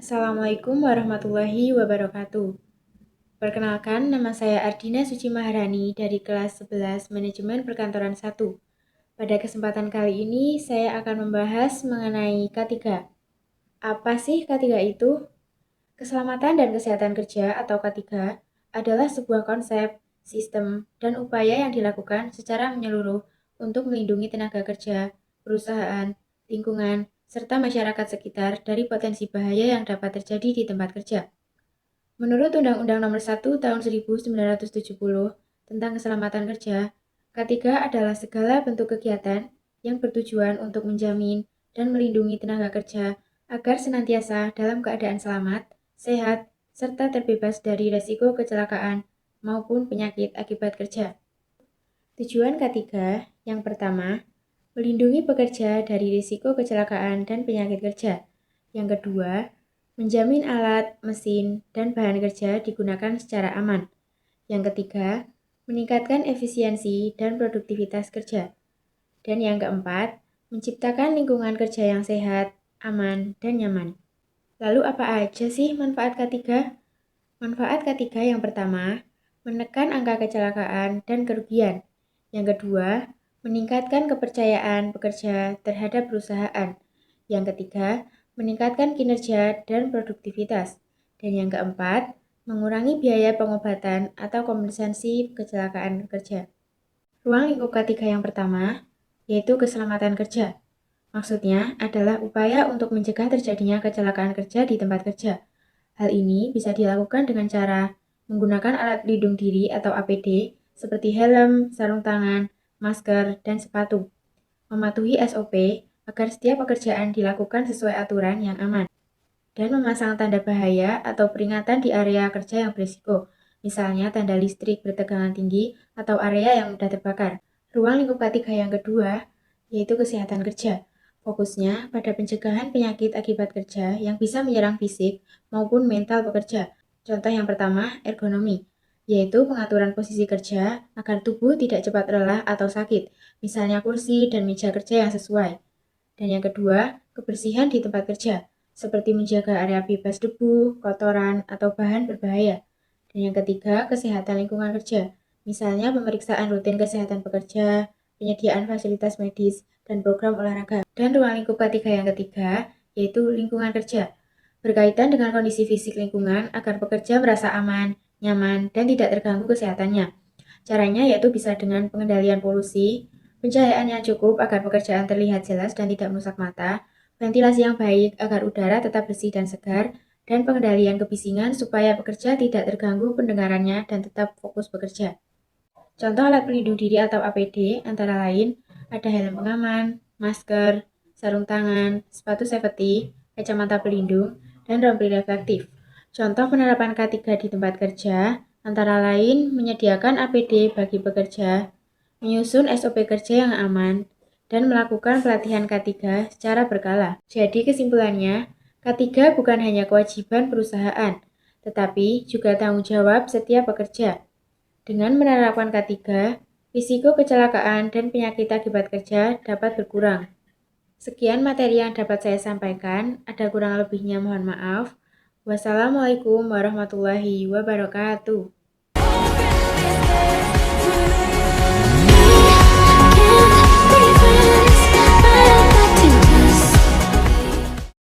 Assalamualaikum warahmatullahi wabarakatuh. Perkenalkan, nama saya Ardina Suci Maharani dari kelas 11 Manajemen Perkantoran 1. Pada kesempatan kali ini, saya akan membahas mengenai K3. Apa sih K3 itu? Keselamatan dan kesehatan kerja atau K3 adalah sebuah konsep, sistem, dan upaya yang dilakukan secara menyeluruh untuk melindungi tenaga kerja, perusahaan, lingkungan, serta masyarakat sekitar dari potensi bahaya yang dapat terjadi di tempat kerja. Menurut Undang-Undang Nomor 1 Tahun 1970 tentang Keselamatan Kerja, K3 adalah segala bentuk kegiatan yang bertujuan untuk menjamin dan melindungi tenaga kerja agar senantiasa dalam keadaan selamat, sehat, serta terbebas dari resiko kecelakaan maupun penyakit akibat kerja. Tujuan K3 yang pertama, melindungi pekerja dari risiko kecelakaan dan penyakit kerja. Yang kedua, menjamin alat, mesin, dan bahan kerja digunakan secara aman. Yang ketiga, meningkatkan efisiensi dan produktivitas kerja. Dan yang keempat, menciptakan lingkungan kerja yang sehat, aman, dan nyaman. Lalu apa aja sih manfaat K3? Manfaat K3 yang pertama, menekan angka kecelakaan dan kerugian. Yang kedua, meningkatkan kepercayaan pekerja terhadap perusahaan. Yang ketiga, meningkatkan kinerja dan produktivitas. Dan yang keempat, mengurangi biaya pengobatan atau kompensasi kecelakaan kerja. Ruang lingkup K3 yang pertama, yaitu keselamatan kerja. Maksudnya adalah upaya untuk mencegah terjadinya kecelakaan kerja di tempat kerja. Hal ini bisa dilakukan dengan cara menggunakan alat pelindung diri atau APD seperti helm, sarung tangan, masker, dan sepatu. Mematuhi SOP agar setiap pekerjaan dilakukan sesuai aturan yang aman. Dan memasang tanda bahaya atau peringatan di area kerja yang berisiko, misalnya tanda listrik bertegangan tinggi atau area yang mudah terbakar. Ruang lingkup K3 yang kedua, yaitu kesehatan kerja. Fokusnya pada pencegahan penyakit akibat kerja yang bisa menyerang fisik maupun mental pekerja. Contoh yang pertama, ergonomi, yaitu pengaturan posisi kerja agar tubuh tidak cepat lelah atau sakit, misalnya kursi dan meja kerja yang sesuai. Dan yang kedua, kebersihan di tempat kerja, seperti menjaga area bebas debu, kotoran, atau bahan berbahaya. Dan yang ketiga, kesehatan lingkungan kerja, misalnya pemeriksaan rutin kesehatan pekerja, penyediaan fasilitas medis, dan program olahraga. Dan ruang lingkup K3 yang ketiga, yaitu lingkungan kerja, berkaitan dengan kondisi fisik lingkungan agar pekerja merasa aman, nyaman, dan tidak terganggu kesehatannya. Caranya yaitu bisa dengan pengendalian polusi, pencahayaan yang cukup agar pekerjaan terlihat jelas dan tidak merusak mata, ventilasi yang baik agar udara tetap bersih dan segar, dan pengendalian kebisingan supaya pekerja tidak terganggu pendengarannya dan tetap fokus bekerja. Contoh alat pelindung diri atau APD antara lain ada helm pengaman, masker, sarung tangan, sepatu safety, kacamata pelindung, dan rompi reflektif. Contoh penerapan K3 di tempat kerja antara lain menyediakan APD bagi pekerja, menyusun SOP kerja yang aman, dan melakukan pelatihan K3 secara berkala. Jadi kesimpulannya, K3 bukan hanya kewajiban perusahaan, tetapi juga tanggung jawab setiap pekerja. Dengan menerapkan K3, risiko kecelakaan dan penyakit akibat kerja dapat berkurang. Sekian materi yang dapat saya sampaikan, ada kurang lebihnya mohon maaf. Wassalamualaikum warahmatullahi wabarakatuh.